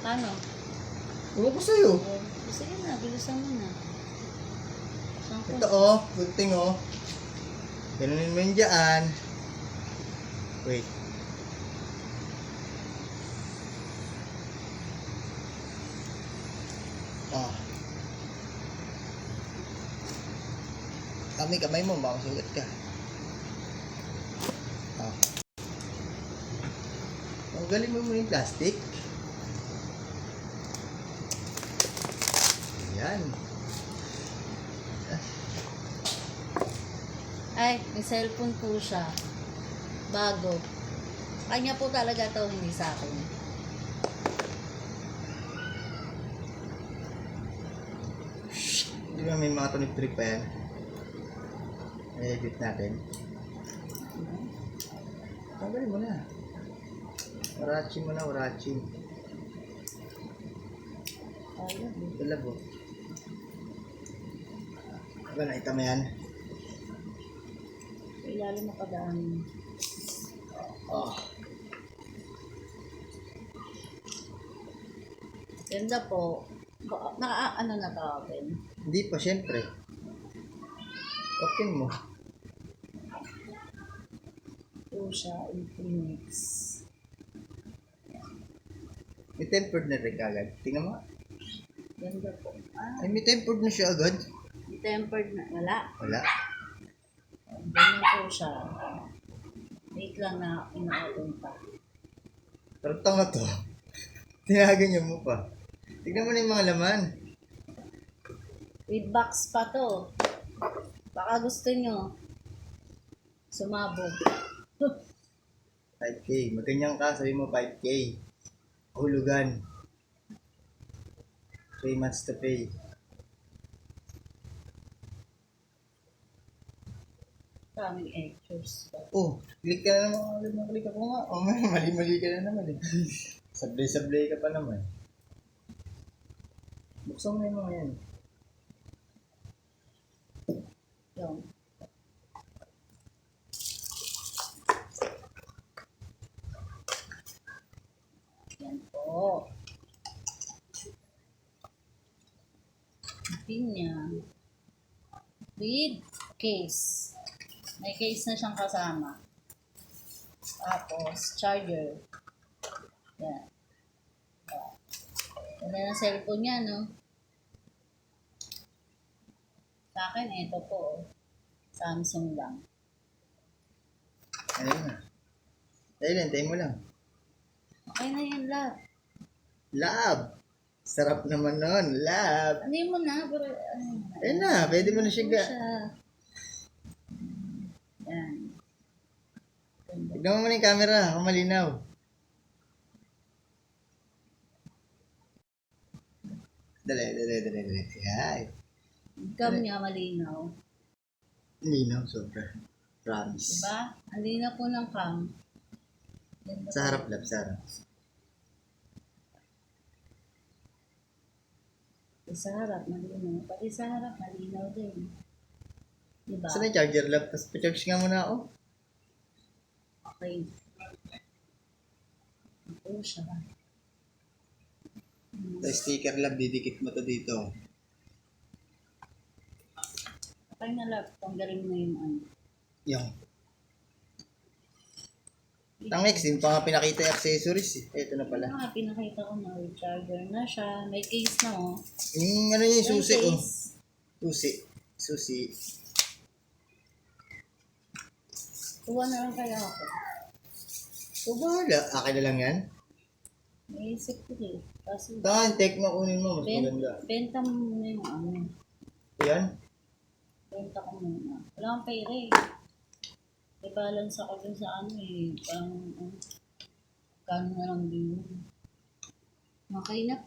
Ano? Ewan ko sa'yo. Oh, sige na, bilisan mo na. Ito oh, gunting oh. Ganunin mo yun dyan. Wait. Ah. Kami kamay mo, baka sugat ka. Ah. Tanggalin mo muna yung plastic. Ayan. Ay, may cellphone po siya. Bago. Kanya po talaga to, hindi sa akin. Di ba may mga tunik-tunik pa yan? I-edit natin. Tanggalin mo na. Warachi mo na, warachi. Ayun. Ito labo. Diba nakita mo yan? Ilalim mo padaan. Oh. Ganda po. Ano na tawagin? Hindi pa, syempre. Okay mo. Po siya, Infinix. May tempered na rin agad. Tingnan mo. Ganda po. Ah, Ay, may tempered na siya agad. tempered na. Wala. Wala. Ganyan po siya. Wait lang na ina-open pa. Pero tanga to. Tinaganyan mo pa. Tignan mo na yung mga laman. With box pa to. Baka gusto nyo. Sumabog. 5K. Magkanyang ka, sabi mo 5K. Hulugan. 3 months to pay. Kaming extras pa. Oh, click ka na naman. Click ako nga. Oh, mali-mali ka na naman eh. Sablay-sablay ka pa naman. Buksan mo na yung mga yan. Yung. Yan po. Pinya. With case. May case na siyang kasama. Tapos, charger. Yan. Ganda ng cellphone niya, no? Sa akin, ito po. Samsung lang. Ayun na. Dahil, hintayin mo lang. Okay na yan, love. Lab! Sarap naman nun. Lab! Ano mo na? Pero, ano na? Ayun na, pwede mo na siya ga. Yan. Ganda. Tignan mo muna yung camera, kung malinaw. Dali. Ay, Yung cam niya malinaw. linaw, sobra. Promise. Diba? Ang linaw po ng cam. Ganda Sa po. harap, lab, sa harap. Sa harap, malinaw. Pati sa harap, malinaw din. Diba? Saan na yung charger, lab? Tapos pa-charge nga muna ako. Okay. Ito siya. Ito, sticker, lab, didikit mo to dito. Okay na love, tanggalin mo yung ano. Yung. Tangix, yung pa nga pinakita yung accessories eh. Ito na pala. Ano nga, pinakita ko na, with charger na siya. May case na oh. Yung ano yung Yung susi oh. case. Susi. Kuha na lang kaya ako. So, bahala. Akin na lang yan. Naisip ko eh. Kasi, Taka, yung Tecno kunin mo. Mas maganda. benta mo muna yung ano. Yan. Benta ko muna. Wala akong pera eh. May balance ako dun sa ano eh. Parang, kano na lang din yun. Okay na